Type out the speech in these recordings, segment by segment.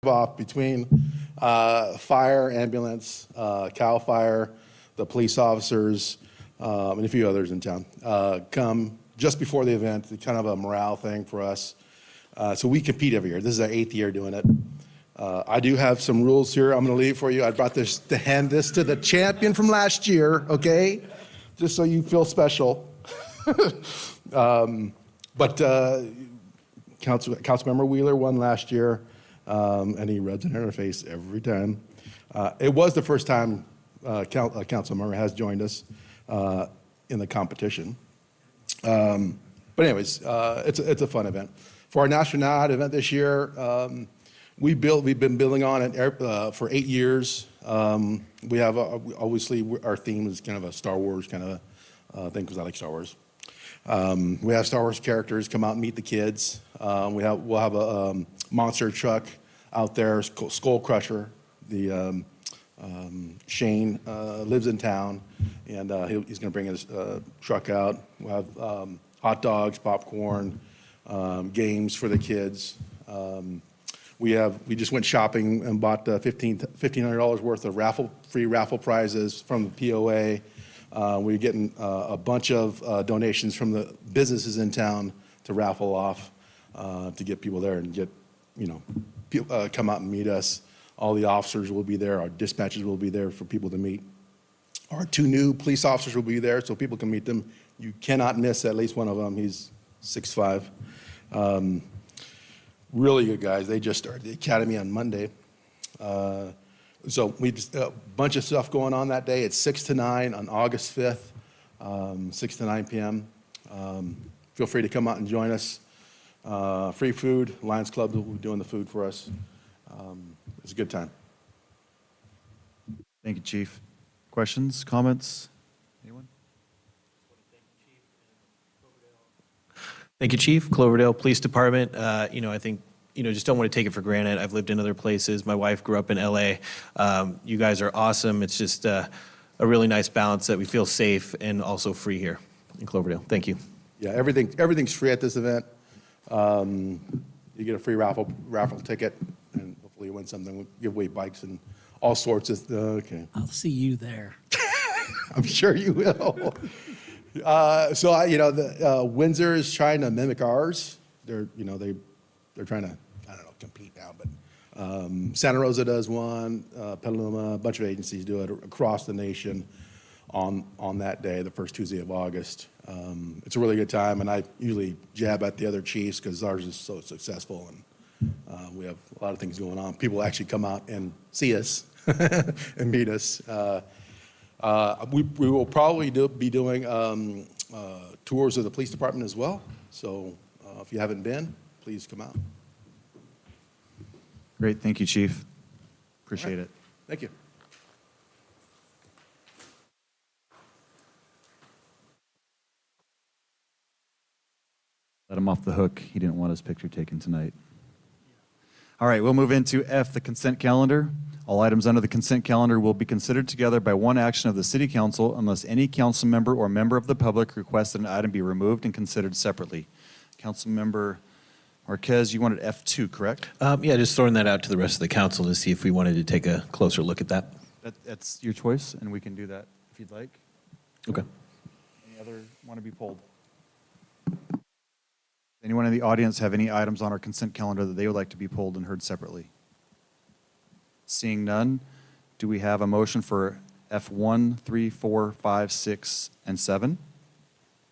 off between fire, ambulance, CAL FIRE, the police officers, and a few others in town come just before the event. It's kind of a morale thing for us. So we compete every year. This is our 8th year doing it. I do have some rules here I'm going to leave for you. I brought this to hand this to the champion from last year, okay? Just so you feel special. But Councilmember Wheeler won last year, and he rubs it in her face every time. It was the first time a council member has joined us in the competition. But anyways, it's a fun event. For our National Night event this year, we've been building on it for 8 years. We have obviously our theme is kind of a Star Wars kind of thing because I like Star Wars. We have Star Wars characters come out and meet the kids. We'll have a monster truck out there, Skull Crusher. Shane lives in town, and he's going to bring his truck out. We'll have hot dogs, popcorn, games for the kids. We just went shopping and bought $1,500 worth of free raffle prizes from the POA. We're getting a bunch of donations from the businesses in town to raffle off to get people there and get, people, come out and meet us. All the officers will be there. Our dispatchers will be there for people to meet. Our 2 new police officers will be there so people can meet them. You cannot miss at least one of them. He's 6'5". Really good guys. They just started the academy on Monday. So we just a bunch of stuff going on that day. It's 6 to 9 on August 5th, 6 to 9 p.m. Feel free to come out and join us. Free food. Lions Club will be doing the food for us. It's a good time. Thank you, Chief. Questions, comments? Anyone? Thank you, Chief. Cloverdale Police Department. I think, just don't want to take it for granted. I've lived in other places. My wife grew up in LA. You guys are awesome. It's just a really nice balance that we feel safe and also free here in Cloverdale. Thank you. Yeah, everything's free at this event. You get a free raffle ticket, and hopefully you win something. We give away bikes and all sorts of. Okay. I'll see you there. I'm sure you will. Windsor is trying to mimic ours. They're trying to, compete now. But Santa Rosa does one. Petaluma, a bunch of agencies do it across the nation on that day, the first Tuesday of August. It's a really good time, and I usually jab at the other chiefs because ours is so successful, and we have a lot of things going on. People actually come out and see us and meet us. We will probably be doing tours of the police department as well. So if you haven't been, please come out. Great. Thank you, Chief. Appreciate it. Thank you. Let him off the hook. He didn't want his picture taken tonight. All right, we'll move into F, the consent calendar. All items under the consent calendar will be considered together by one action of the City Council unless any council member or member of the public requests that an item be removed and considered separately. Councilmember Marquez, you wanted F2, correct? Yeah, just throwing that out to the rest of the council to see if we wanted to take a closer look at that. That's your choice, and we can do that if you'd like. Okay. Any other want to be pulled? Anyone in the audience have any items on our consent calendar that they would like to be pulled and heard separately? Seeing none, do we have a motion for F1, 3, 4, 5, 6, and 7?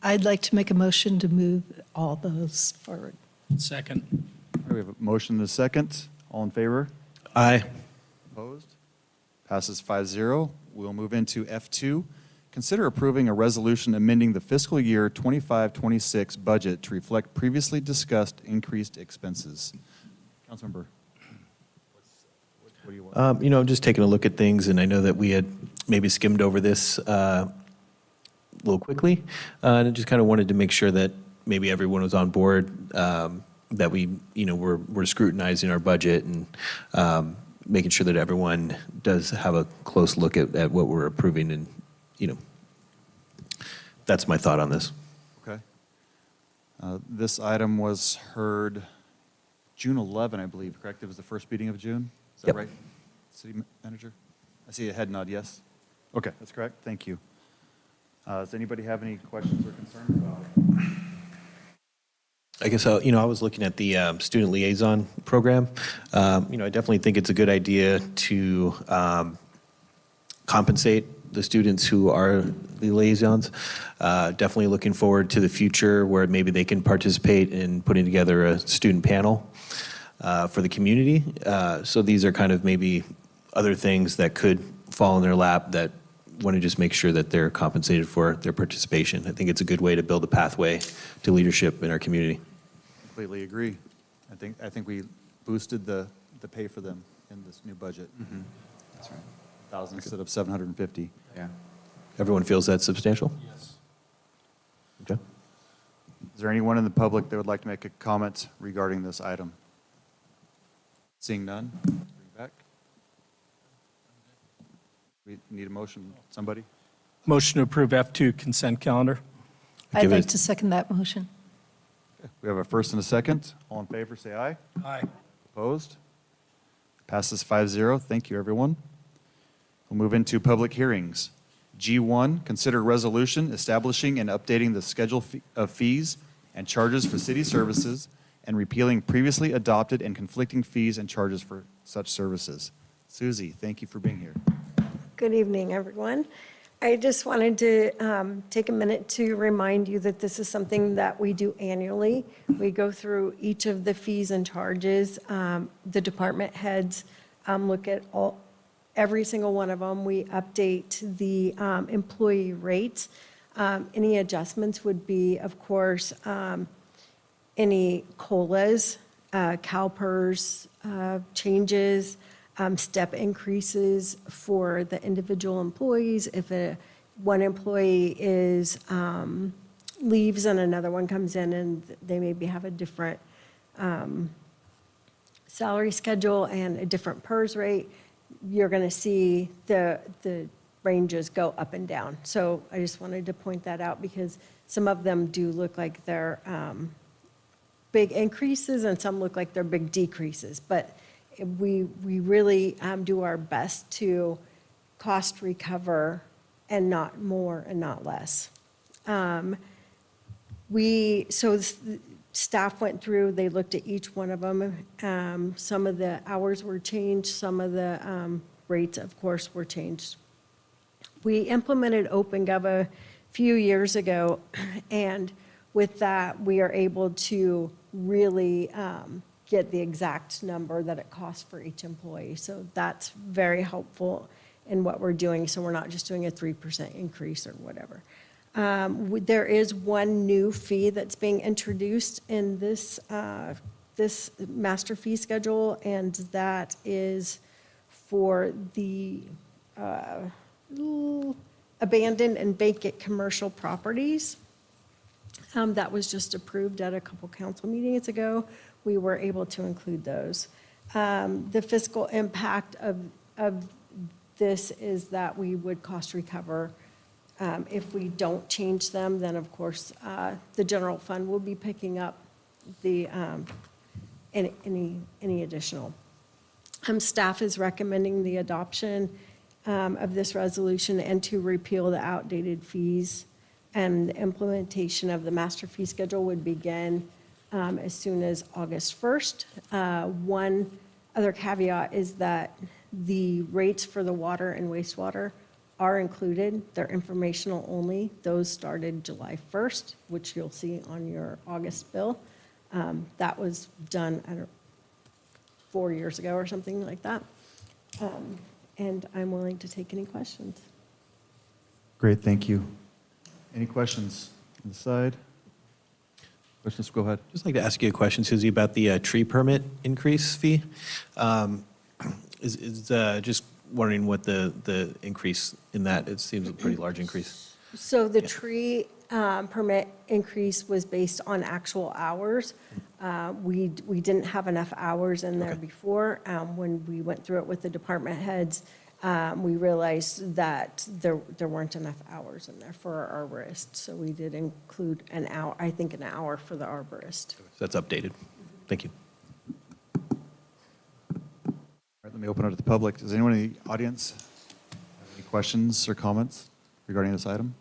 I'd like to make a motion to move all those forward. Second. All right, we have a motion and a second. All in favor? Aye. Opposed? Passes 5-0. We'll move into F2. Consider approving a resolution amending the fiscal year 25-26 budget to reflect previously discussed increased expenses. Councilmember, what do you want? I'm just taking a look at things, and I know that we had maybe skimmed over this a little quickly, and I just kind of wanted to make sure that maybe everyone was on board, that we, we're scrutinizing our budget and making sure that everyone does have a close look at what we're approving, and that's my thought on this. Okay. This item was heard June 11, I believe, correct? It was the first meeting of June? Is that Yep. right, City Manager? I see a head nod, yes? Okay, that's correct. Thank you. Does anybody have any questions or concerns about it? I guess, I was looking at the student liaison program. I definitely think it's a good idea to compensate the students who are the liaisons. Definitely looking forward to the future where maybe they can participate in putting together a student panel for the community. So these are kind of maybe other things that could fall in their lap that want to just make sure that they're compensated for their participation. I think it's a good way to build a pathway to leadership in our community. Completely agree. I think we boosted the pay for them in this new budget. That's right. 1,000 instead of 750. Yeah. Everyone feels that's substantial? Yes. Okay. Is there anyone in the public that would like to make a comment regarding this item? Seeing none, bring it back. We need a motion. Somebody? Motion to approve F2 consent calendar. I'd Give like it- to second that motion. We have a first and a second. All in favor, say aye. Aye. Opposed? Passes 5-0. Thank you, everyone. We'll move into public hearings. G1, consider resolution establishing and updating the schedule of fees and charges for city services and repealing previously adopted and conflicting fees and charges for such services. Susie, thank you for being here. Good evening, everyone. I just wanted to take a minute to remind you that this is something that we do annually. We go through each of the fees and charges. The department heads look at every single one of them. We update the employee rates. Any adjustments would be, of course, any COLAs, CalPERS changes, step increases for the individual employees. If one employee leaves and another one comes in and they maybe have a different salary schedule and a different PERS rate, you're going to see the ranges go up and down. So I just wanted to point that out because some of them do look like they're big increases and some look like they're big decreases. But we really do our best to cost recover and not more and not less. Staff went through, they looked at each one of them. Some of the hours were changed, some of the rates, of course, were changed. We implemented OpenGov a few years ago, and with that, we are able to really get the exact number that it costs for each employee. So that's very helpful in what we're doing, so we're not just doing a 3% increase or whatever. There is one new fee that's being introduced in this master fee schedule, and that is for the abandoned and vacant commercial properties. That was just approved at a couple council meetings ago. We were able to include those. The fiscal impact of this is that we would cost recover. If we don't change them, then of course, the general fund will be picking up the, any additional. Staff is recommending the adoption of this resolution and to repeal the outdated fees, and the implementation of the master fee schedule would begin as soon as August 1st. One other caveat is that the rates for the water and wastewater are included. They're informational only. Those started July 1st, which you'll see on your August bill. That was done, 4 years ago or something like that. And I'm willing to take any questions. Great, thank you. Any questions on the side? Questions, go ahead. Just like to ask you a question, Susie, about the tree permit increase fee. Just wondering what the increase in that, it seems a pretty large increase. So the tree permit increase was based on actual hours. We didn't have enough hours in there Okay. before. When we went through it with the department heads, we realized that there weren't enough hours in there for our arborist. So we did include an hour, I think an hour for the arborist. So that's updated. Thank you. let me open it to the public. Does anyone in the audience have any questions or comments regarding this item?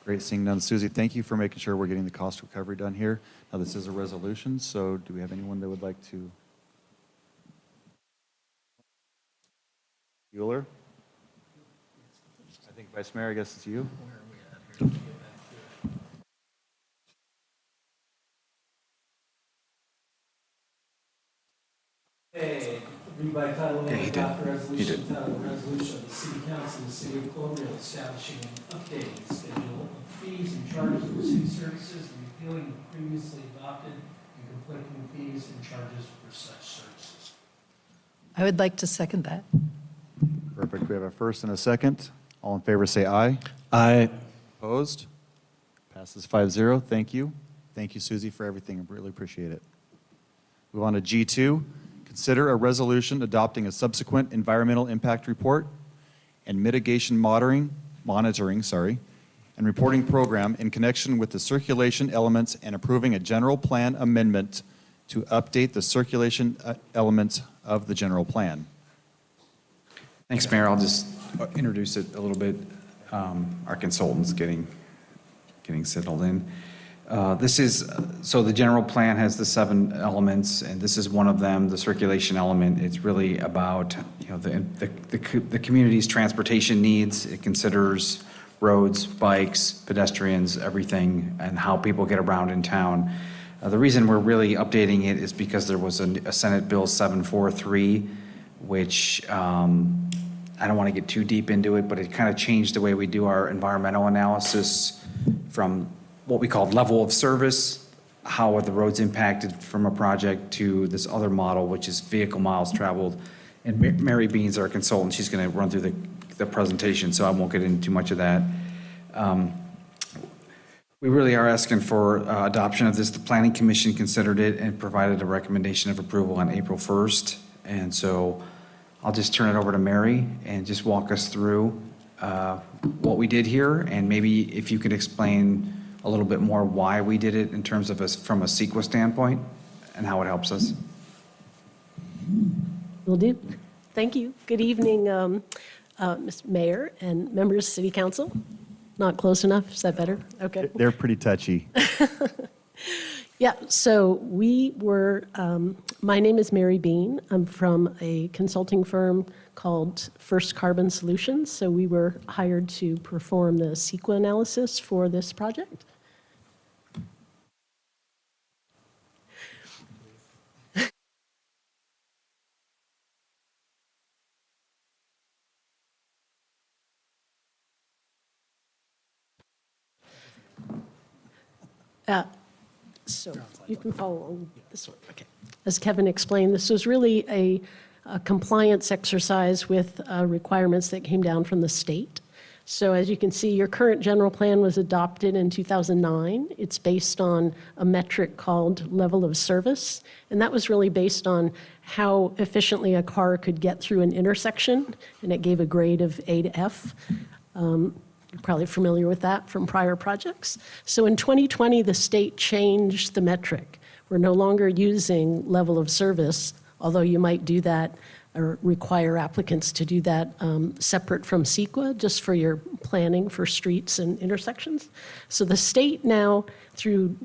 Great, seeing none. Susie, thank you for making sure we're getting the cost recovery done here. Now, this is a resolution, so do we have anyone that would like to? Bueller? I think Vice Mayor, I guess it's you. Hey, read by title only, adopt a resolution entitled Resolution of the City Council of the City of Cloverdale establishing an updated schedule of fees and charges for city services and repealing the previously adopted and conflicting fees and charges for such services. I would like to second that. Perfect. We have a first and a second. All in favor say aye. Aye. Opposed? Passes 5-0. Thank you. Thank you, Susie, for everything. I really appreciate it. Move on to G2. Consider a resolution adopting a subsequent environmental impact report and mitigation monitoring, and reporting program in connection with the circulation elements and approving a general plan amendment to update the circulation elements of the general plan. Thanks, Mayor. I'll just introduce it a little bit. Our consultant's getting settled in. So the general plan has the 7 elements, and this is one of them, the circulation element. It's really about, the community's transportation needs. It considers roads, bikes, pedestrians, everything, and how people get around in town. The reason we're really updating it is because there was a Senate Bill 743, which I don't want to get too deep into it, but it kind of changed the way we do our environmental analysis from what we call level of service, how are the roads impacted from a project, to this other model, which is vehicle miles traveled. And Mary Bean's our consultant. She's going to run through the presentation, so I won't get into too much of that. We really are asking for adoption of this. The Planning Commission considered it and provided a recommendation of approval on April 1st. And so I'll just turn it over to Mary and just walk us through what we did here, and maybe if you could explain a little bit more why we did it in terms of from a CEQA standpoint and how it helps us. Will do. Thank you. Good evening, Mr. Mayor and members of City Council. Not close enough? Is that better? Okay. They're pretty touchy. Yeah, so we were, my name is Mary Bean. I'm from a consulting firm called First Carbon Solutions. So we were hired to perform the CEQA analysis for this project. So you can follow along this one. Okay. As Kevin explained, this was really a compliance exercise with requirements that came down from the state. So as you can see, your current general plan was adopted in 2009. It's based on a metric called level of service, and that was really based on how efficiently a car could get through an intersection, and it gave a grade of A to F. You're probably familiar with that from prior projects. So in 2020, the state changed the metric. We're no longer using level of service, although you might do that or require applicants to do that separate from CEQA, just for your planning for streets and intersections. So the state now, through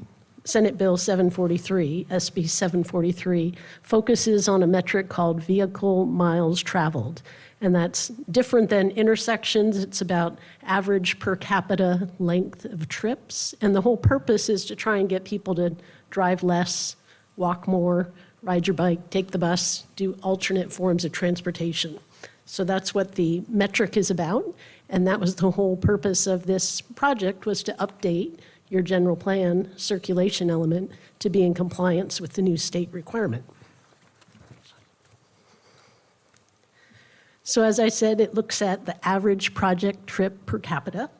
Senate Bill 743, SB 743, focuses on a metric called vehicle miles traveled. And that's different than intersections. It's about average per capita length of trips. And the whole purpose is to try and get people to drive less, walk more, ride your bike, take the bus, do alternate forms of transportation. So that's what the metric is about. And that was the whole purpose of this project, was to update your general plan circulation element to be in compliance with the new state requirement. So as I said, it looks at the average project trip per capita.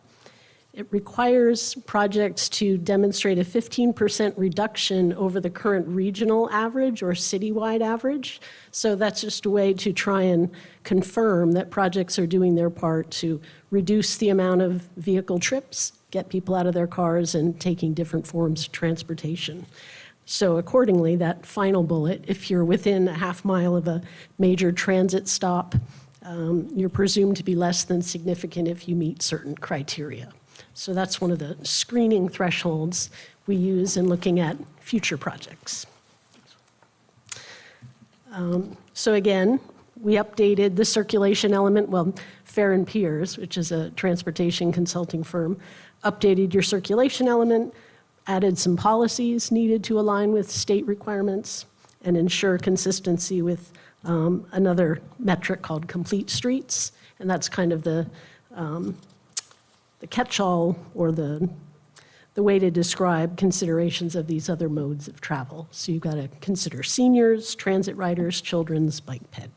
It requires projects to demonstrate a 15% reduction over the current regional average or citywide average. So that's just a way to try and confirm that projects are doing their part to reduce the amount of vehicle trips, get people out of their cars and taking different forms of transportation. So accordingly, that final bullet, if you're within a half mile of a major transit stop, you're presumed to be less than significant if you meet certain criteria. So that's one of the screening thresholds we use in looking at future projects. So again, we updated the circulation element. Well, Fair and Peers, which is a transportation consulting firm, updated your circulation element, added some policies needed to align with state requirements and ensure consistency with another metric called complete streets. And that's kind of the catch-all or the way to describe considerations of these other modes of travel. So you've got to consider seniors, transit riders, children's bike ped.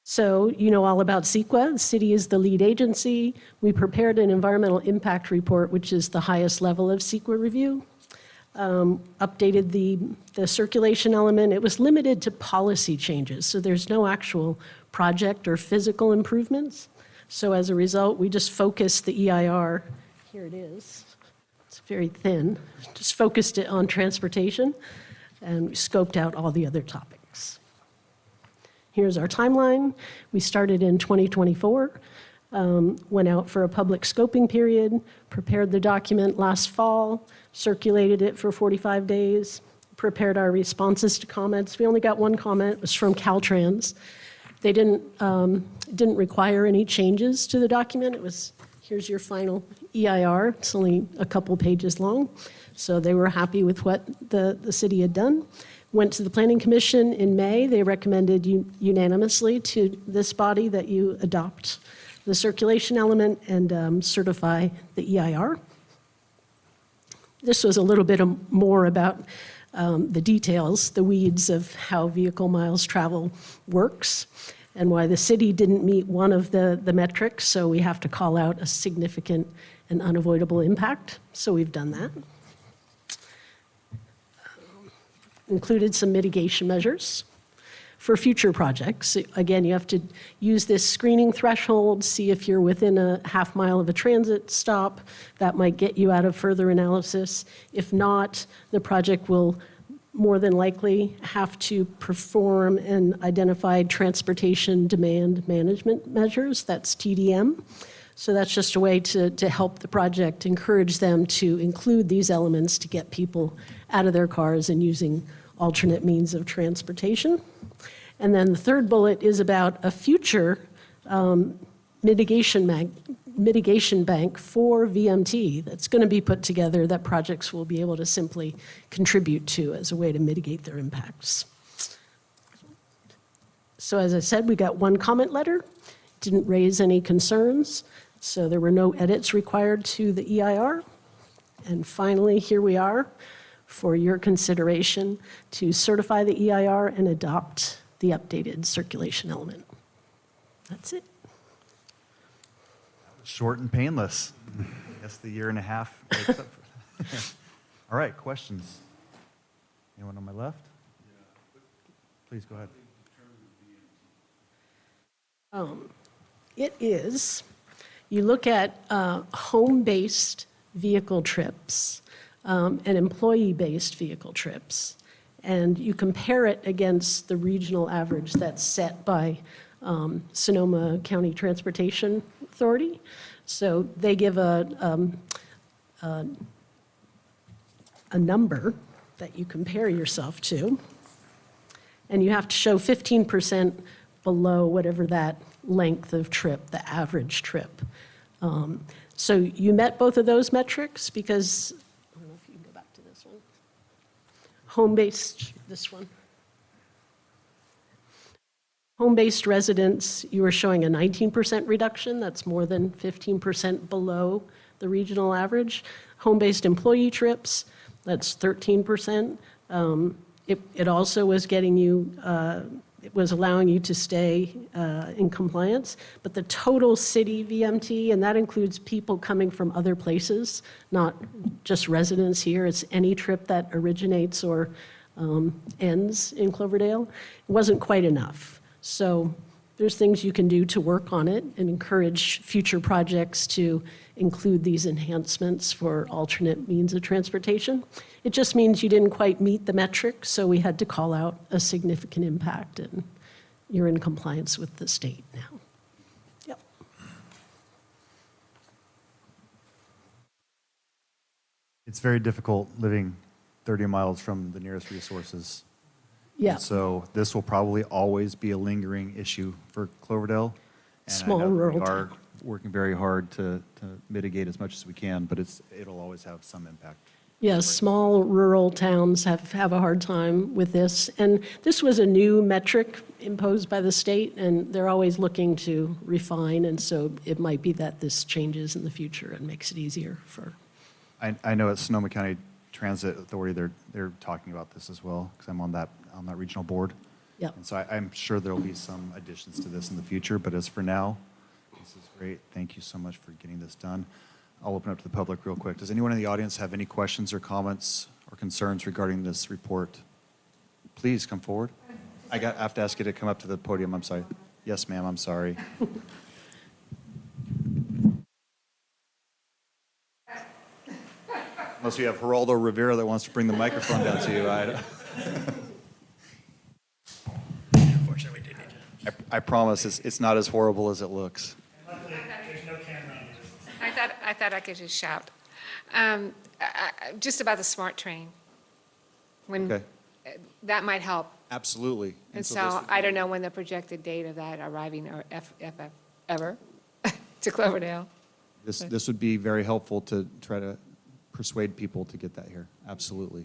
So you know all about CEQA. The city is the lead agency. We prepared an environmental impact report, which is the highest level of CEQA review. Updated the circulation element. It was limited to policy changes, so there's no actual project or physical improvements. So as a result, we just focused the EIR. Here it is. It's very thin. Just focused it on transportation, and we scoped out all the other topics. Here's our timeline. We started in 2024, went out for a public scoping period, prepared the document last fall, circulated it for 45 days, prepared our responses to comments. We only got one comment. It was from Caltrans. They didn't require any changes to the document. It was, here's your final EIR. It's only a couple pages long. So they were happy with what the city had done. Went to the Planning Commission in May. They recommended unanimously to this body that you adopt the circulation element and certify the EIR. This was a little bit more about the details, the weeds of how vehicle miles travel works and why the city didn't meet one of the metrics, so we have to call out a significant and unavoidable impact. So we've done that. Included some mitigation measures for future projects. Again, you have to use this screening threshold, see if you're within a half mile of a transit stop. That might get you out of further analysis. If not, the project will more than likely have to perform an identified transportation demand management measures. That's TDM. So that's just a way to help the project, encourage them to include these elements to get people out of their cars and using alternate means of transportation. And then the third bullet is about a future mitigation bank for VMT that's going to be put together that projects will be able to simply contribute to as a way to mitigate their impacts. So as I said, we got one comment letter, didn't raise any concerns, so there were no edits required to the EIR. And finally, here we are for your consideration to certify the EIR and adopt the updated circulation element. That's it. Short and painless. I guess the year and a half makes up for that. All right, questions? Anyone on my left? Please go ahead. It is, you look at home-based vehicle trips and employee-based vehicle trips, and you compare it against the regional average that's set by Sonoma County Transportation Authority. So they give a number that you compare yourself to, and you have to show 15% below whatever that length of trip, the average trip. So you met both of those metrics because, I don't know if you can go back to this one. Home-based, this one. Home-based residents, you were showing a 19% reduction. That's more than 15% below the regional average. Home-based employee trips, that's 13%. It also was getting you, it was allowing you to stay in compliance, but the total city VMT, and that includes people coming from other places, not just residents here, it's any trip that originates or ends in Cloverdale, it wasn't quite enough. So there's things you can do to work on it and encourage future projects to include these enhancements for alternate means of transportation. It just means you didn't quite meet the metric, so we had to call out a significant impact, and you're in compliance with the state now. Yep. It's very difficult living 30 miles from the nearest resources. Yeah. And so this will probably always be a lingering issue for Cloverdale. And Small I know that rural we are town. working very hard to mitigate as much as we can, but it'll always have some impact. Yes, small rural towns have a hard time with this. And this was a new metric imposed by the state, and they're always looking to refine. And so it might be that this changes in the future and makes it easier for. I know at Sonoma County Transit Authority, they're talking about this as well, because I'm on that regional board. Yep. And so I'm sure there'll be some additions to this in the future, but as for now, this is great. Thank you so much for getting this done. I'll open up to the public real quick. Does anyone in the audience have any questions or comments or concerns regarding this report? Please come forward. I have to ask you to come up to the podium. I'm sorry. Yes, ma'am, I'm sorry. Unless you have Geraldo Rivera that wants to bring the microphone down to you. I promise it's not as horrible as it looks. I thought I could just shout. Just about the SMART train. Okay. That might help. Absolutely. And this so would I be- don't know when the projected date of that arriving or ever to Cloverdale. This would be very helpful to try to persuade people to get that here. Absolutely.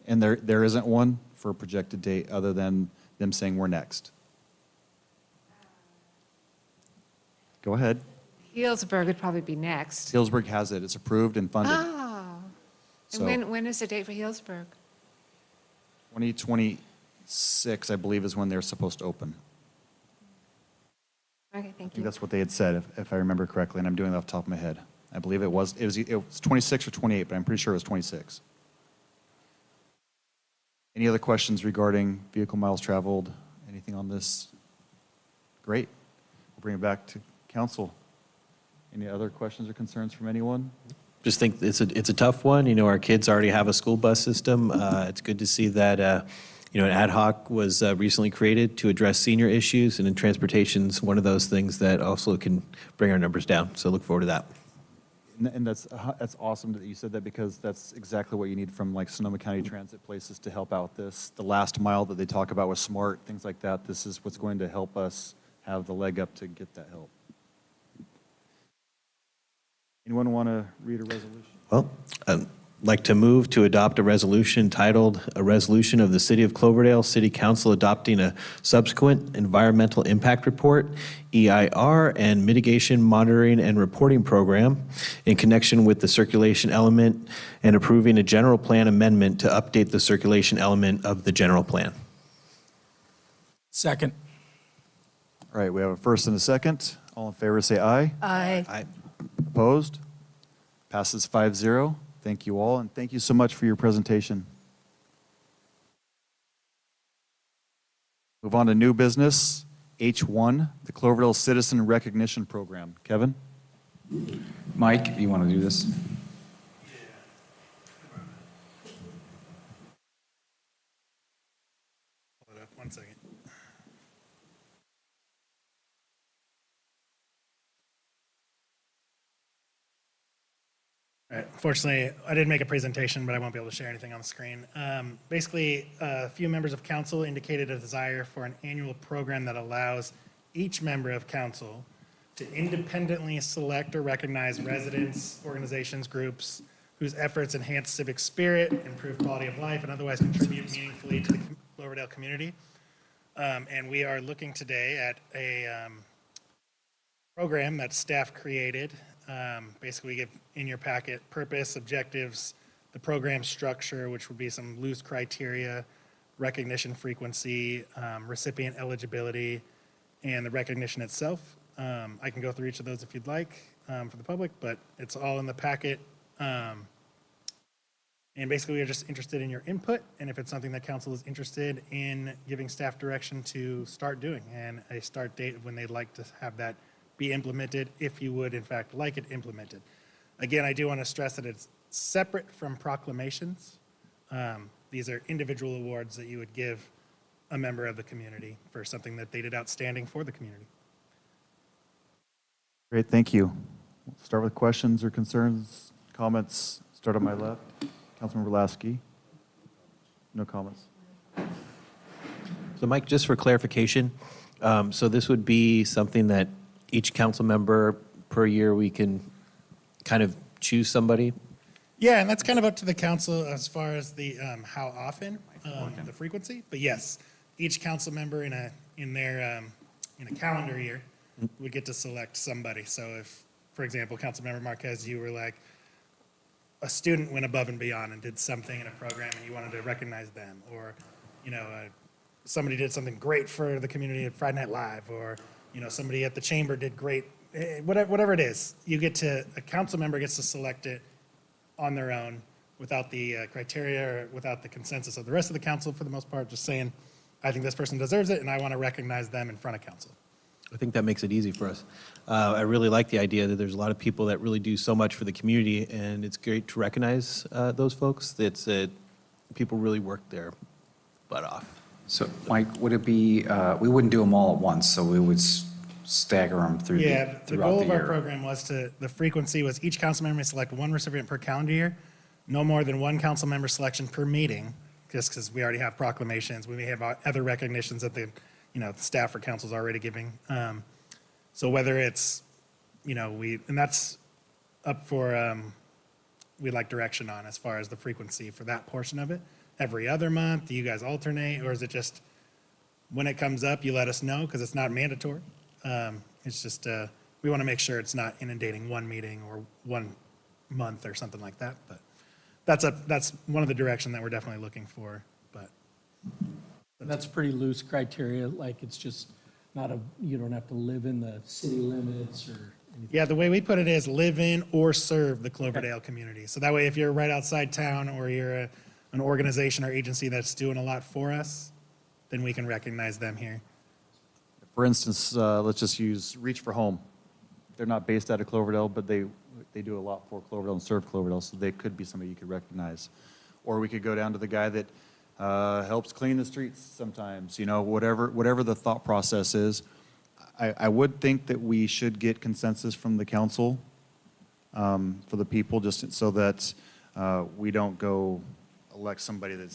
And there isn't one for a projected date other than them saying we're next. Go ahead. Healdsburg would probably be next. Healdsburg has it. It's approved and funded. Oh. So- And when is the date for Healdsburg? 2026, I believe, is when they're supposed to open. Okay, I thank think you. that's what they had said, if I remember correctly, and I'm doing it off the top of my head. I believe it was 26 or 28, but I'm pretty sure it was 26. Any other questions regarding vehicle miles traveled? Anything on this? Great. We'll bring it back to council. Any other questions or concerns from anyone? Just think it's a tough one. You know, our kids already have a school bus system. It's good to see that, an ad hoc was recently created to address senior issues, and in transportation's one of those things that also can bring our numbers down. So look forward to that. And that's awesome that you said that, because that's exactly what you need from like Sonoma County Transit places to help out this. The last mile that they talk about with SMART, things like that, this is what's going to help us have the leg up to get that help. Anyone want to read a resolution? Well, I'd like to move to adopt a resolution titled, "A Resolution of the City of Cloverdale City Council Adopting a Subsequent Environmental Impact Report, EIR, and Mitigation Monitoring and Reporting Program in connection with the circulation element, and approving a general plan amendment to update the circulation element of the general plan." Second. All right, we have a first and a second. All in favor, say aye. Aye. Opposed? Passes 5-0. Thank you all, and thank you so much for your presentation. Move on to new business, H1, the Cloverdale Citizen Recognition Program. Kevin? Mike, you want to do this? Hold it up 1 second. All right. Unfortunately, I did make a presentation, but I won't be able to share anything on the screen. Basically, a few members of council indicated a desire for an annual program that allows each member of council to independently select or recognize residents, organizations, groups whose efforts enhance civic spirit, improve quality of life, and otherwise contribute meaningfully to the Cloverdale community. And we are looking today at a program that staff created. Basically, we give in your packet purpose, objectives, the program structure, which would be some loose criteria, recognition frequency, recipient eligibility, and the recognition itself. I can go through each of those if you'd like for the public, but it's all in the packet. And And basically, we're just interested in your input, and if it's something that council is interested in giving staff direction to start doing, and a start date of when they'd like to have that be implemented, if you would in fact like it implemented. Again, I do want to stress that it's separate from proclamations. These are individual awards that you would give a member of the community for something that they did outstanding for the community. Great, thank you. We'll start with questions or concerns, comments. Start on my left. Councilmember Lasky. No comments. So Mike, just for clarification, so this would be something that each council member per year, we can kind of choose somebody? Yeah, and that's kind of up to the council as far as the how often, the frequency. But yes, each council member in a calendar year would get to select somebody. So if, for example, Councilmember Marquez, you were like, a student went above and beyond and did something in a program and you wanted to recognize them, or, somebody did something great for the community at Friday Night Live, or, somebody at the chamber did great, whatever it is, a council member gets to select it on their own without the criteria or without the consensus of the rest of the council, for the most part, just saying, I think this person deserves it and I want to recognize them in front of council. I think that makes it easy for us. I really like the idea that there's a lot of people that really do so much for the community, and it's great to recognize those folks. People really work their butt off. So, Mike, would it be, we wouldn't do them all at once, so we would stagger them The throughout the goal of our year? program was the frequency was each council member may select one recipient per calendar year, no more than one council member selection per meeting, just because we already have proclamations, we may have other recognitions that the staff or council's already giving. So whether it's, and that's up for, we'd like direction on as far as the frequency for that portion of it. Every other month, do you guys alternate, or is it just when it comes up, you let us know, because it's not mandatory. It's just, we want to make sure it's not inundating one meeting or 1 month or something like that. But that's one of the direction that we're definitely looking for. But That's pretty loose criteria, like it's just you don't have to live in the city limits or anything. yeah, the way we put it is live in or serve the Cloverdale community. So that way, if you're right outside town or you're an organization or agency that's doing a lot for us, then we can recognize them here. For instance, let's just use Reach for Home. They're not based out of Cloverdale, but they do a lot for Cloverdale and serve Cloverdale, so they could be somebody you could recognize. Or we could go down to the guy that helps clean the streets sometimes, whatever the thought process is. I would think that we should get consensus from the council for the people, just so that we don't go elect somebody or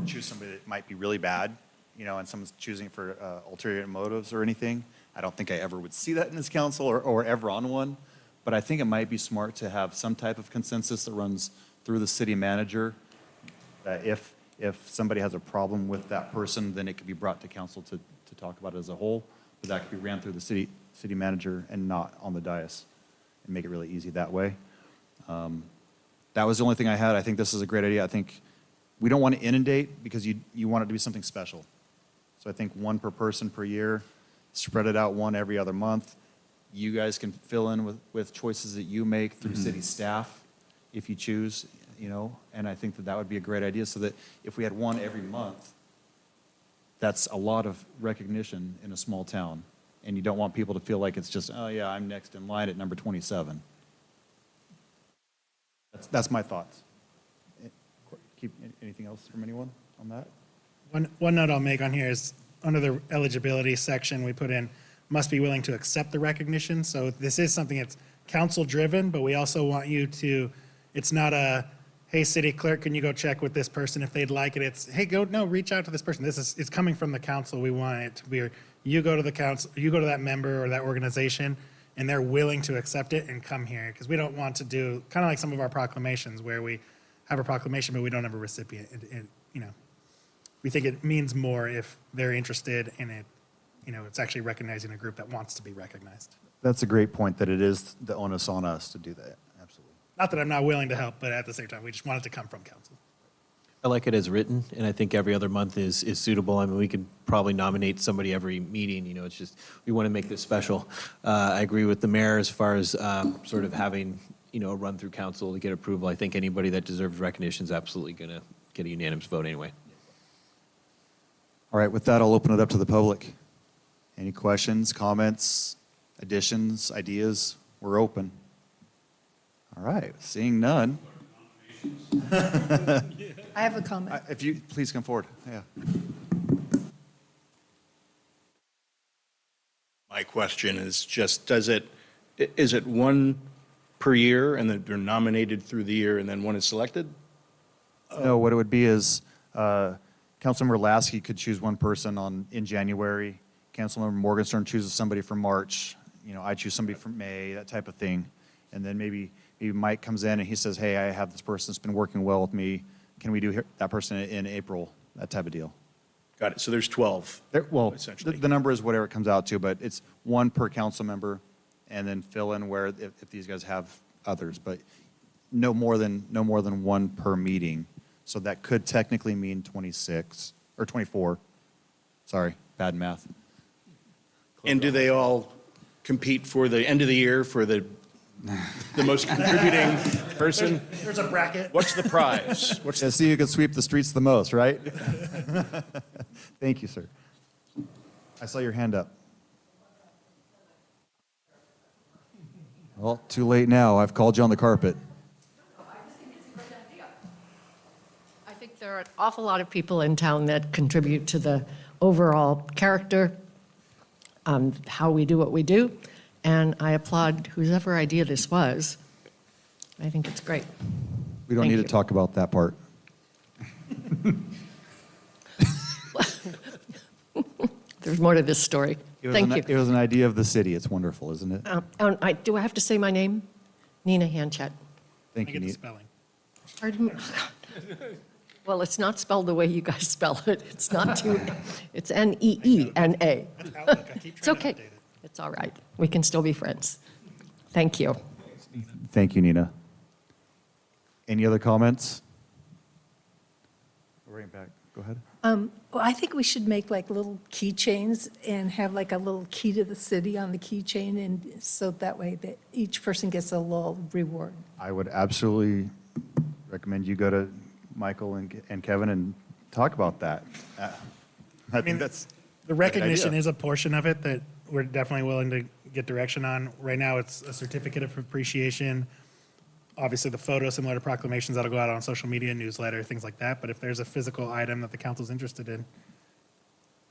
choose somebody that might be really bad, and someone's choosing for ulterior motives or anything. I don't think I ever would see that in this council or ever on one, but I think it might be smart to have some type of consensus that runs through the city manager. If somebody has a problem with that person, then it could be brought to council to talk about it as a whole, but that could be ran through the city manager and not on the dais, and make it really easy that way. That was the only thing I had. I think this is a great idea. I think we don't want to inundate, because you want it to be something special. So I think one per person per year, spread it out one every other month. You guys can fill in with choices that you make through city staff if you choose, and I think that would be a great idea, so that if we had one every month, that's a lot of recognition in a small town, and you don't want people to feel like it's just, oh yeah, I'm next in line at number 27. That's my thoughts. Anything else from anyone on that? One note I'll make on here is under the eligibility section, we put in must be willing to accept the recognition. So this is something that's council driven, but we also want you to, it's not a, hey, city clerk, can you go check with this person if they'd like it? It's, hey, reach out to this person. It's coming from the council. We want it to be, you go to the council, you go to that member or that organization, and they're willing to accept it and come here. Because we don't want to do, kind of like some of our proclamations where we have a proclamation, but we don't have a recipient. We think it means more if they're interested in it. It's actually recognizing a group that wants to be recognized. That's a great point, that it is the onus on us to do that. Absolutely. Not that I'm not willing to help, but at the same time, we just want it to come from council. I like it as written, and I think every other month is suitable. I mean, we could probably nominate somebody every meeting, it's just, we want to make this special. I agree with the mayor as far as sort of having, a run through council to get approval. I think anybody that deserves recognition is absolutely going to get a unanimous vote anyway. All right, with that, I'll open it up to the public. Any questions, comments, additions, ideas? We're open. All right, seeing none. I have a comment. If you, please come forward. Yeah. My question is just, is it one per year and that they're nominated through the year and then one is selected? No, what it would be is Councilmember Lasky could choose one person in January. Councilmember Morgenstern chooses somebody for March. I choose somebody for May, that type of thing. And then maybe Mike comes in and he says, hey, I have this person that's been working well with me. Can we do that person in April? That type of deal. Got it. So there's 12. Well, essentially. the number is whatever it comes out to, but it's one per council member, and then fill in where if these guys have others, but no more than one per meeting. So that could technically mean 26 or 24. Sorry, bad math. And do they all compete for the end of the year for the most contributing person? There's a bracket. What's the prize? Yeah, see who can sweep the streets the most, right? Thank you, sir. I saw your hand up. Well, too late now. I've called you on the carpet. I think there are an awful lot of people in town that contribute to the overall character, how we do what we do, and I applaud whoever idea this was. I think it's great. We don't Thank need you. to talk about that part. There's more to this story. Thank you. It was an idea of the city. It's wonderful, isn't it? Do I have to say my name? Nina Hanchett. Thank I you, get the Nate. spelling. Pardon me? Well, it's not spelled the way you guys spell it. It's not two, it's N-E-E-N-A. That's Outlook. I keep It's trying to okay. update it. It's all right. We can still be friends. Thank you. Thank you, Nina. Any other comments? We're right back. Go ahead. Well, I think we should make like little keychains and have like a little key to the city on the keychain, and so that way that each person gets a little reward. I would absolutely recommend you go to Michael and Kevin and talk about that. I think that's The a good recognition idea. is a portion of it that we're definitely willing to get direction on. Right now, it's a certificate of appreciation. Obviously, the photo, similar to proclamations, that'll go out on social media, newsletter, things like that. But if there's a physical item that the council's interested in,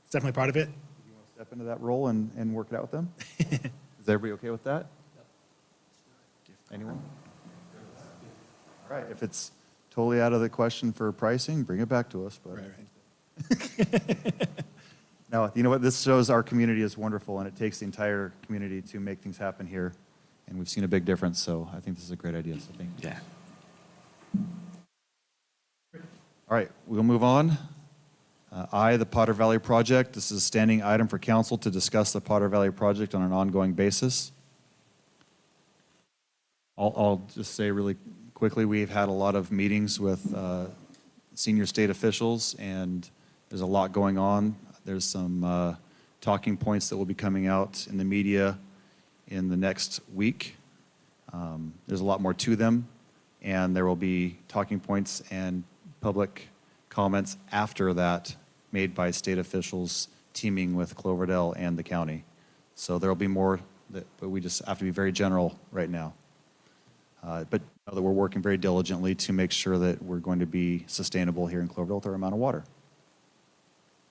it's definitely part of it. You want to step into that role and work it out with them? Is everybody okay with that? Anyone? All right, if it's totally out of the question for pricing, bring it back to us. But no, you know what? This shows our community is wonderful, and it takes the entire community to make things happen here. And we've seen a big difference, so I think this is a great idea. So thank you. Yeah. All right, we'll move on. I, the Potter Valley Project. This is a standing item for council to discuss the Potter Valley Project on an ongoing basis. I'll just say really quickly, we've had a lot of meetings with senior state officials, and there's a lot going on. There's some talking points that will be coming out in the media in the next week. There's a lot more to them, and there will be talking points and public comments after that made by state officials teaming with Cloverdale and the county. So there will be more, but we just have to be very general right now. But know that we're working very diligently to make sure that we're going to be sustainable here in Cloverdale with our amount of water.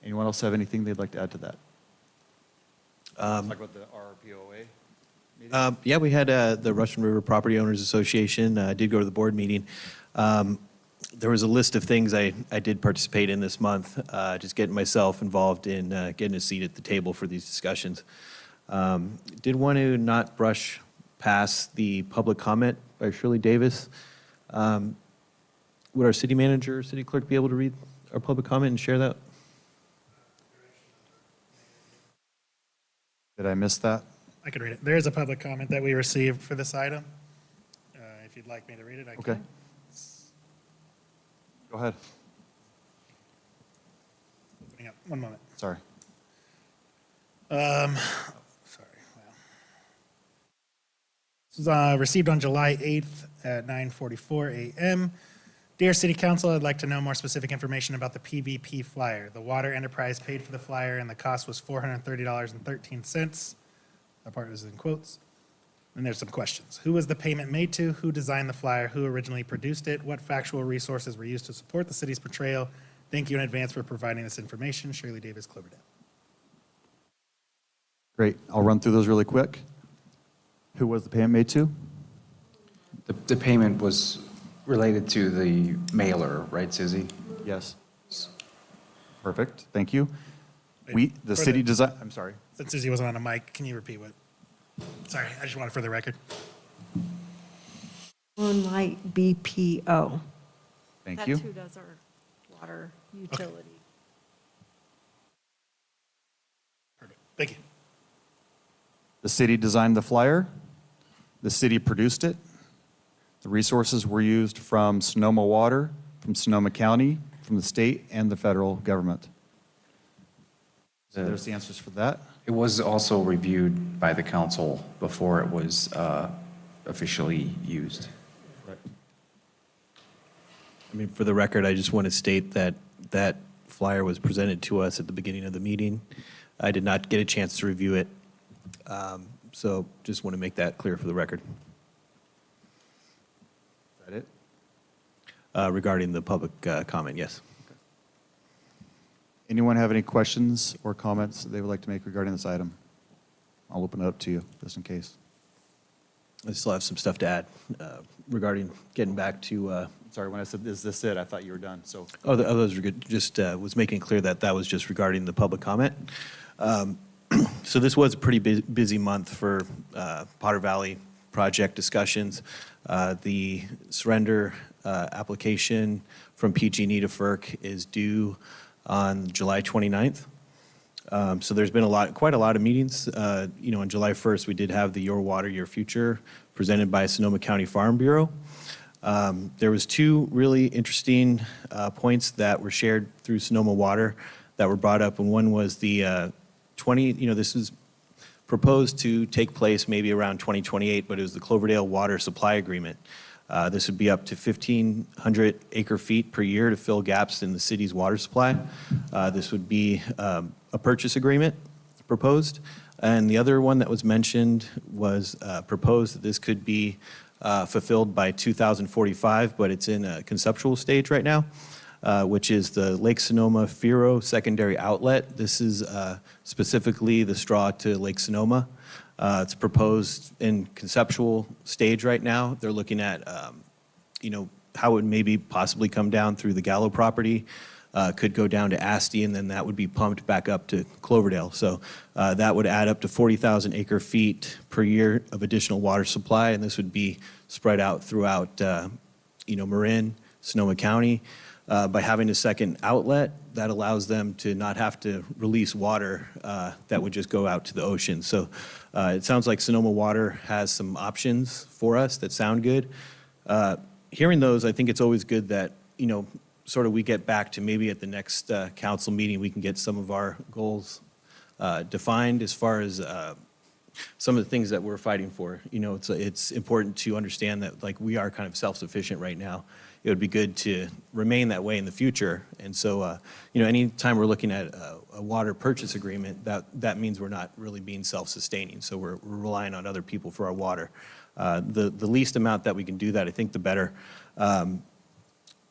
Anyone else have anything they'd like to add to that? Talk about the RRPOA meeting? Yeah, we had the Russian River Property Owners Association. I did go to the board meeting. There was a list of things I did participate in this month, just getting myself involved in getting a seat at the table for these discussions. Did want to not brush past the public comment by Shirley Davis. Would our city manager or city clerk be able to read our public comment and share that? Did I miss that? I could read it. There is a public comment that we received for this item. If you'd like me to read it, I can. Okay. Go ahead. Opening up. One moment. Sorry. Sorry. Wow. This was received on July 8th at 9:44 a.m. Dear City Council, I'd like to know more specific information about the PVP flyer. The water enterprise paid for the flyer and the cost was $430.13. That part is in quotes. And there's some questions. Who was the payment made to? Who designed the flyer? Who originally produced it? What factual resources were used to support the city's portrayal? Thank you in advance for providing this information. Shirley Davis, Cloverdale. Great. I'll run through those really quick. Who was the payment made to? The payment was related to the mailer, right, Suzie? Yes. Perfect. Thank you. Wait, The for city the- design, I'm sorry. Since Susie wasn't on a mic, can you repeat what? Sorry, I just want it for the record. Moonlight BPO. Thank you. That's who does our water utility. Perfect. Thank you. The city designed the flyer. The city produced it. The resources were used from Sonoma Water, from Sonoma County, from the state, and the federal government. So there's the answers for that. It was also reviewed by the council before it was officially used. I mean, for the record, I just want to state that that flyer was presented to us at the beginning of the meeting. I did not get a chance to review it, so just want to make that clear for the record. Is that it? Regarding the public comment, yes. Anyone have any questions or comments that they would like to make regarding this item? I'll open it up to you, just in case. I still have some stuff to add regarding getting back to. Sorry, when I said, is this it? I thought you were done, so. Oh, those were good. Just was making clear that that was just regarding the public comment. So this was a pretty busy month for Potter Valley project discussions. The surrender application from PG&E to FERC is due on July 29th. So there's been quite a lot of meetings. On July 1st, we did have the Your Water, Your Future presented by Sonoma County Farm Bureau. There was two really interesting points that were shared through Sonoma Water that were brought up, and one was the this is proposed to take place maybe around 2028, but it was the Cloverdale Water Supply Agreement. This would be up to 1,500 acre-feet per year to fill gaps in the city's water supply. This would be a purchase agreement proposed. And the other one that was mentioned was proposed that this could be fulfilled by 2045, but it's in a conceptual stage right now, which is the Lake Sonoma Firo secondary outlet. This is specifically the straw to Lake Sonoma. It's proposed in conceptual stage right now. They're looking at, how it would maybe possibly come down through the Gallo property, could go down to Asti, and then that would be pumped back up to Cloverdale. So that would add up to 40,000 acre feet per year of additional water supply, and this would be spread out throughout, Marin, Sonoma County. By having a second outlet, that allows them to not have to release water that would just go out to the ocean. So it sounds like Sonoma Water has some options for us that sound good. Hearing those, I think it's always good that, sort of we get back to maybe at the next council meeting, we can get some of our goals defined as far as some of the things that we're fighting for. It's important to understand that we are kind of self-sufficient right now. It would be good to remain that way in the future. And so, anytime we're looking at a water purchase agreement, that means we're not really being self-sustaining. So we're relying on other people for our water. The least amount that we can do that, I think the better.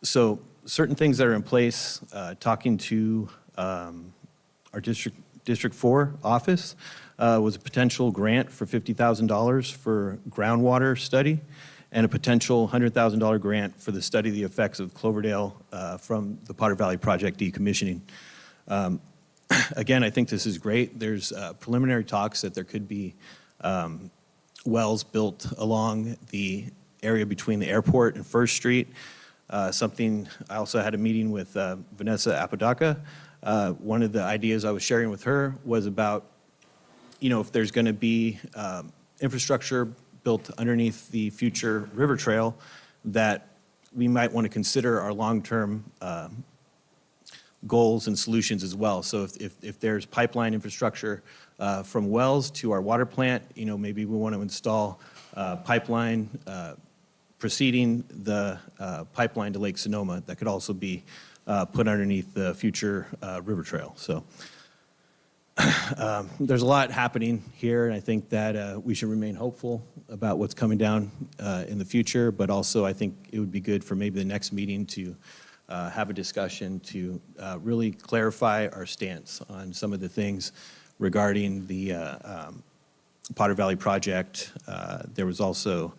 So certain things that are in place, talking to our District 4 office, was a potential grant for $50,000 for groundwater study, and a potential $100,000 grant for the study of the effects of Cloverdale from the Potter Valley project decommissioning. Again, I think this is great. There's preliminary talks that there could be wells built along the area between the airport and First Street. I also had a meeting with Vanessa Apodaca. One of the ideas I was sharing with her was about, if there's going to be infrastructure built underneath the future river trail, that we might want to consider our long-term goals and solutions as well. So if there's pipeline infrastructure from wells to our water plant, maybe we want to install pipeline preceding the pipeline to Lake Sonoma that could also be put underneath the future river trail. So there's a lot happening here, and I think that we should remain hopeful about what's coming down in the future, but also I think it would be good for maybe the next meeting to have a discussion to really clarify our stance on some of the things regarding the Potter Valley project. There was also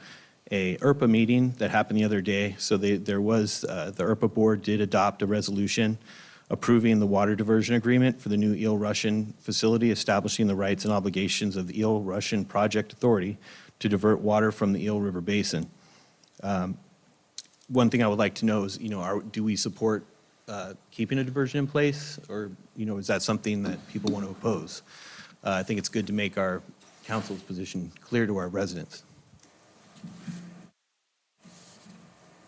a ERPA meeting that happened the other day. So there was, the ERPA board did adopt a resolution approving the water diversion agreement for the new Eel Russian facility, establishing the rights and obligations of the Eel Russian Project Authority to divert water from the Eel River Basin. One thing I would like to know is, do we support keeping a diversion in place, or, is that something that people want to oppose? I think it's good to make our council's position clear to our residents.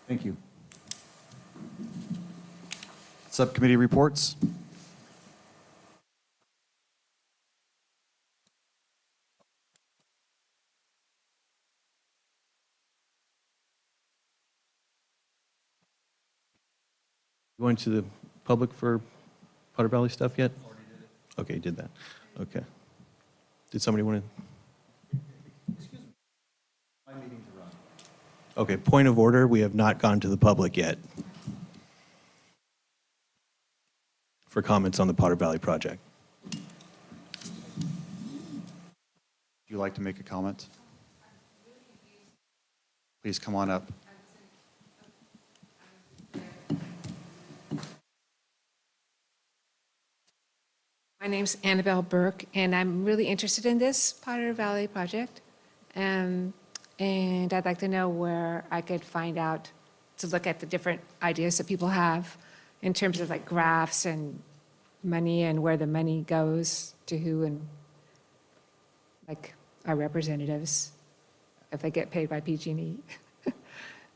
Thank you. Subcommittee reports. Going to the public for Potter Valley stuff yet? Already did it. Okay, did that. Okay. Did somebody want to? Excuse me. My meeting to run. Okay, point of order. We have not gone to the public yet for comments on the Potter Valley project. Would you like to make a comment? Please come on up. My name's Annabelle Burke, and I'm really interested in this Potter Valley project. And I'd like to know where I could find out to look at the different ideas that people have in terms of like graphs and money and where the money goes to who, and like our representatives, if they get paid by PG&E. Different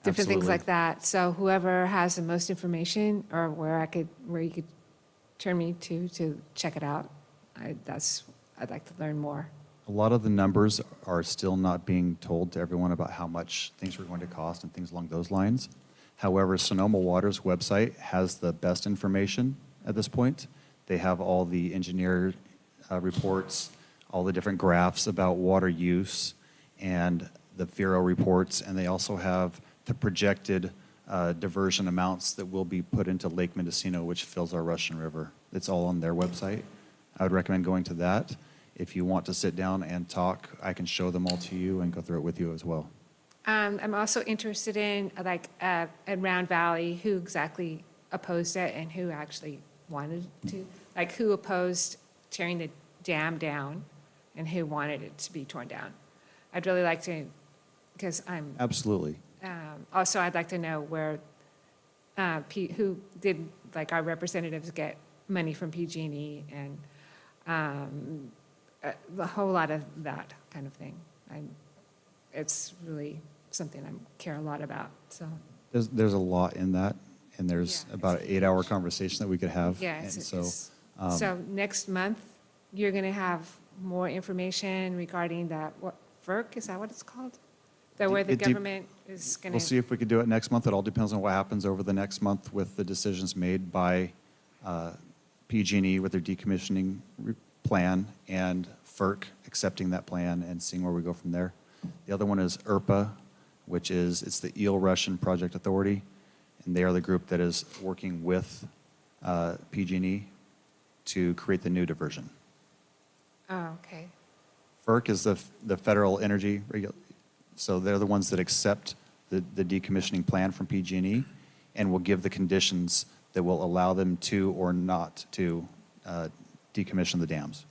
things Absolutely. like that. So whoever has the most information, or where you could turn me to check it out, I'd like to learn more. A lot of the numbers are still not being told to everyone about how much things are going to cost and things along those lines. However, Sonoma Water's website has the best information at this point. They have all the engineer reports, all the different graphs about water use, and the FERO reports, and they also have the projected diversion amounts that will be put into Lake Mendocino, which fills our Russian River. It's all on their website. I would recommend going to that. If you want to sit down and talk, I can show them all to you and go through it with you as well. I'm also interested in, like, at Round Valley, who exactly opposed it and who actually wanted to, like, who opposed tearing the dam down and who wanted it to be torn down. I'd really like to, because I'm, Absolutely. also I'd like to know where, who did, like, our representatives get money from PG&E, and a whole lot of that kind of thing. It's really something I care a lot about, so. There's a lot in that, and there's Yeah, about an 8-hour conversation that we could have. Yeah, And so next month, you're going to have more information regarding that, what, FERC, is that what it's called? That where the It de- government is going to. We'll see if we could do it next month. It all depends on what happens over the next month with the decisions made by PG&E with their decommissioning plan, and FERC accepting that plan and seeing where we go from there. The other one is ERPA, which is, it's the Eel Russian Project Authority, and they are the group that is working with PG&E to create the new diversion. Oh, okay. FERC is the federal energy so they're the ones that accept the decommissioning plan from PG&E and will give the conditions that will allow them to or not to decommission the dams.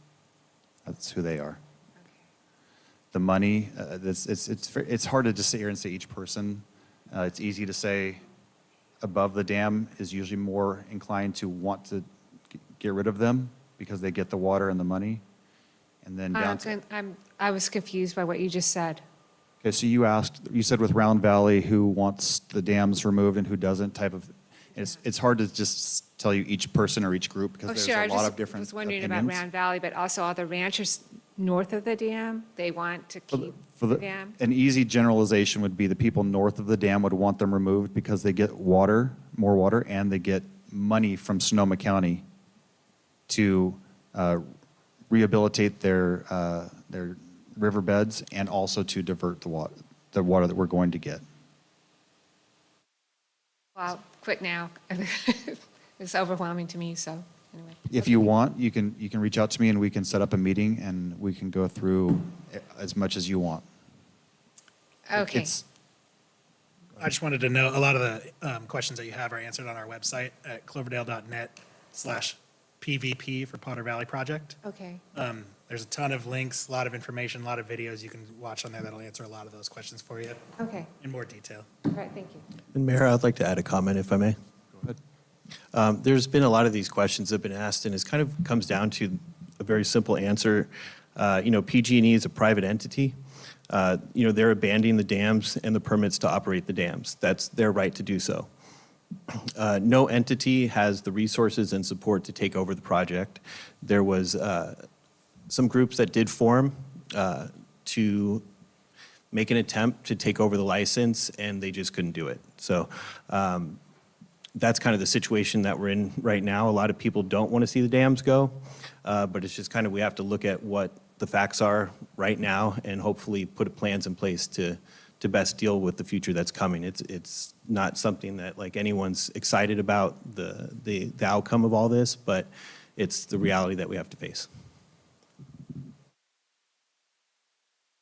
That's who they are. The money, it's hard to just sit here and say each person. It's easy to say above the dam is usually more inclined to want to get rid of them because they get the water and the money. And then down to, I was confused by what you just said. okay, so you said with Round Valley who wants the dams removed and who doesn't type of, it's hard to just tell you each person or each group because Oh, there's sure. a lot I of different was wondering opinions. about Round Valley, but also all the ranchers north of the dam, they want to keep For the the, dam? an easy generalization would be the people north of the dam would want them removed because they get water, more water, and they get money from Sonoma County to rehabilitate their riverbeds and also to divert the water that we're going to get. Well, quick now. It's overwhelming to me, so anyway. If you want, you can reach out to me and we can set up a meeting and we can go through as much as you want. Okay. It's, I just wanted to know, a lot of the questions that you have are answered on our website at cloverdale.net/PVP for Potter Valley Project. Okay. There's a ton of links, a lot of information, a lot of videos you can watch on there that'll answer a lot of those questions for you Okay. in more detail. All right, thank you. And Mayor, I'd like to add a comment if I may. go ahead. There's been a lot of these questions that have been asked, and it kind of comes down to a very simple answer. PG&E is a private entity. They're abandoning the dams and the permits to operate the dams. That's their right to do so. No entity has the resources and support to take over the project. There was some groups that did form to make an attempt to take over the license, and they just couldn't do it. So that's kind of the situation that we're in right now. A lot of people don't want to see the dams go, but it's just kind of we have to look at what the facts are right now and hopefully put plans in place to best deal with the future that's coming. It's not something that like anyone's excited about the outcome of all this, but it's the reality that we have to face.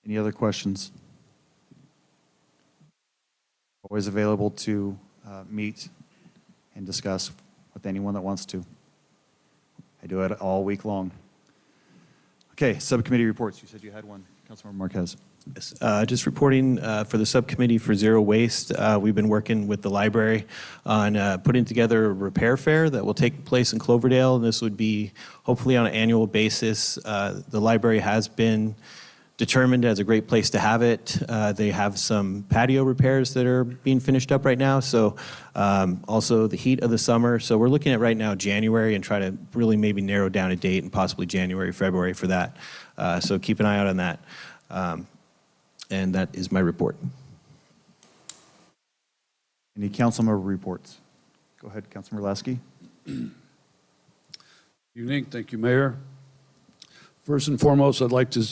Any other questions? Always available to meet and discuss with anyone that wants to. I do it all week long. Okay, subcommittee reports. You said you had one, Councilmember Marquez. Yes, just reporting for the subcommittee for zero waste. We've been working with the library on putting together a repair fair that will take place in Cloverdale, and this would be hopefully on an annual basis. The library has been determined as a great place to have it. They have some patio repairs that are being finished up right now, so also the heat of the summer. So we're looking at right now January and try to really maybe narrow down a date and possibly January, February for that. So keep an eye out on that. And that is my report. Any council member reports? Go ahead, Councilmember Lasky. Evening. Thank you, Mayor. First and foremost, I'd like to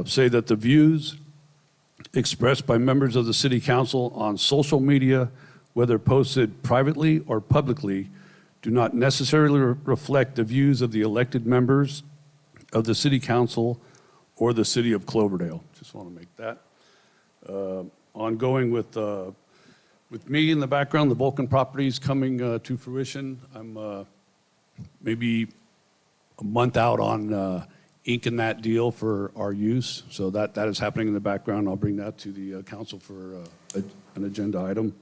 say that the views expressed by members of the City Council on social media, whether posted privately or publicly, do not necessarily reflect the views of the elected members of the City Council or the City of Cloverdale. Just want to make that. Ongoing with me in the background, the Vulcan properties coming to fruition. I'm maybe a month out on inking that deal for our use. So that is happening in the background. I'll bring that to the council for an agenda item.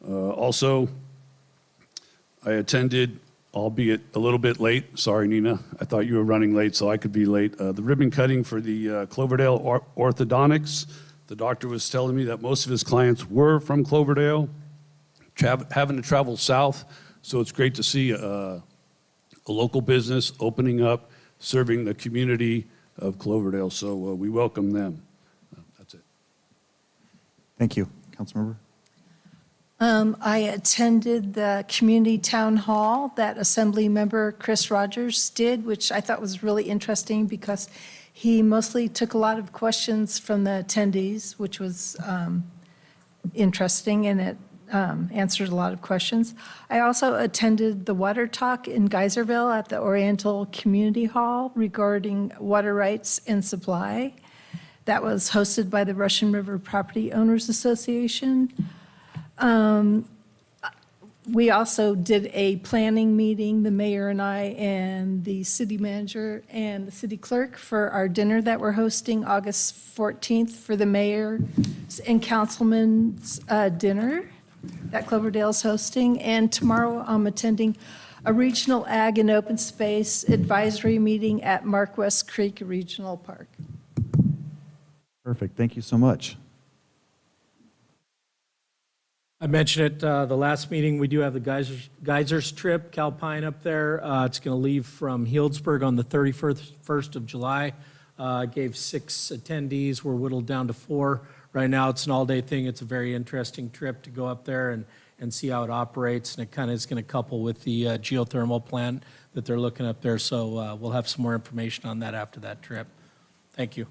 Also, I attended, albeit a little bit late. Sorry, Nina. I thought you were running late, so I could be late. The ribbon cutting for the Cloverdale orthodontics. The doctor was telling me that most of his clients were from Cloverdale, having to travel south. So it's great to see a local business opening up, serving the community of Cloverdale. So we welcome them. That's it. Thank you. Councilmember? I attended the community town hall that Assembly Member Chris Rogers did, which I thought was really interesting because he mostly took a lot of questions from the attendees, which was interesting, and it answered a lot of questions. I also attended the water talk in Geyserville at the Oriental Community Hall regarding water rights and supply. That was hosted by the Russian River Property Owners Association. We also did a planning meeting, the mayor and I and the city manager and the city clerk, for our dinner that we're hosting August 14th for the mayor and councilman's dinner that Cloverdale's hosting. And tomorrow I'm attending a regional ag and open space advisory meeting at Mark West Creek Regional Park. Perfect. Thank you so much. I mentioned at the last meeting, we do have the Geysers trip, Calpine up there. It's going to leave from Healdsburg on the 31st of July Gave 6 attendees. We're whittled down to 4. Right now, it's an all-day thing. It's a very interesting trip to go up there and see how it operates, and it kind of is going to couple with the geothermal plant that they're looking up there. So we'll have some more information on that after that trip. Thank you.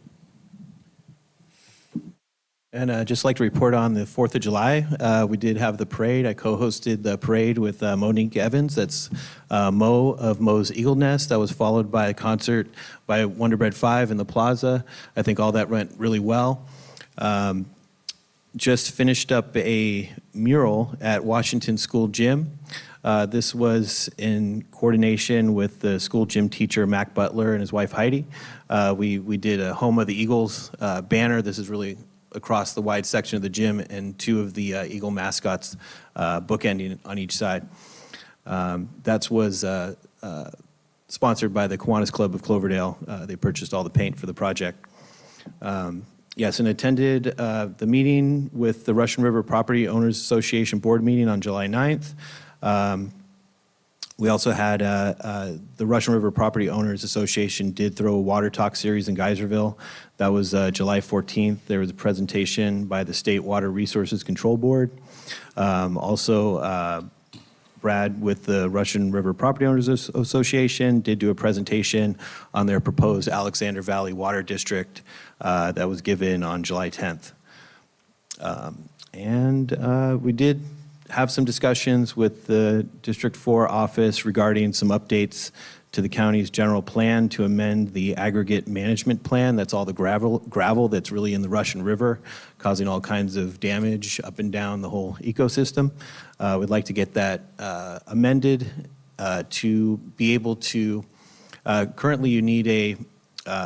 And I'd just like to report on the 4th of July. We did have the parade. I co-hosted the parade with Monique Evans. That's Mo of Mo's Eagle Nest. That was followed by a concert by Wonder Bread 5 in the plaza. I think all that went really well. Just finished up a mural at Washington School Gym. This was in coordination with the school gym teacher, Mac Butler, and his wife, Heidi. We did a Home of the Eagles banner. This is really across the wide section of the gym, and 2 of the Eagle mascots bookending on each side. That was sponsored by the Kiwanis Club of Cloverdale. They purchased all the paint for the project. Yes, and attended the meeting with the Russian River Property Owners Association board meeting on July 9th. We also had the Russian River Property Owners Association did throw a water talk series in Geyserville. That was July 14th. There was a presentation by the State Water Resources Control Board. Also, Brad with the Russian River Property Owners Association did do a presentation on their proposed Alexander Valley Water District that was given on July 10th. We did have some discussions with the District 4 office regarding some updates to the county's general plan to amend the aggregate management plan. That's all the gravel that's really in the Russian River, causing all kinds of damage up and down the whole ecosystem. We'd like to get that amended to be able to, currently you need a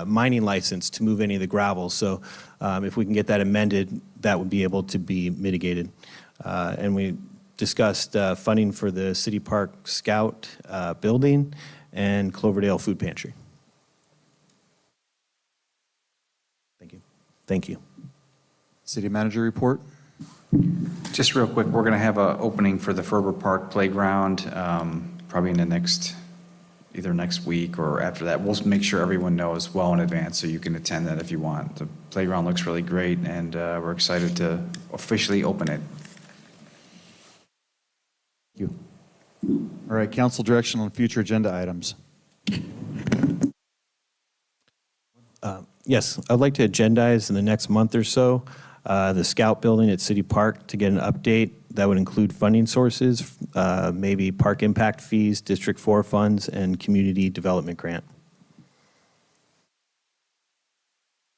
mining license to move any of the gravel. So if we can get that amended, that would be able to be mitigated. And we discussed funding for the City Park Scout building and Cloverdale Food Pantry. Thank you. Thank you. City manager report. Just real quick, we're going to have an opening for the Ferber Park Playground, probably in the either next week or after that. We'll make sure everyone knows well in advance so you can attend that if you want. The playground looks really great, and we're excited to officially open it. Thank you. All right, council direction on future agenda items. Yes, I'd like to agendize in the next month or so the Scout building at City Park to get an update that would include funding sources, maybe park impact fees, District 4 funds, and community development grant.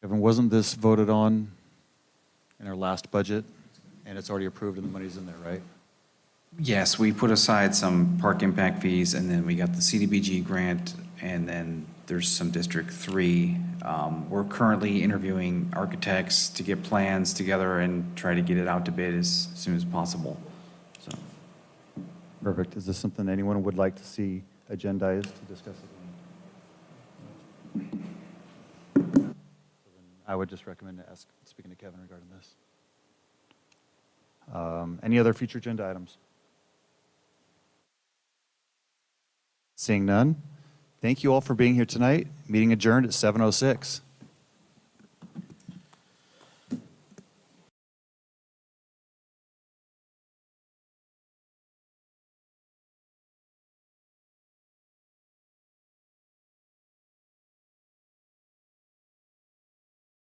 Kevin, wasn't this voted on in our last budget? And it's already approved and the money's in there, right? Yes, we put aside some park impact fees, and then we got the CDBG grant, and then there's some District 3. We're currently interviewing architects to get plans together and try to get it out to bid as soon as possible. So, Perfect. Is this something anyone would like to see agendized to discuss it? I would just recommend speaking to Kevin regarding this. Any other future agenda items? Seeing none, thank you all for being here tonight. Meeting adjourned at 7:06.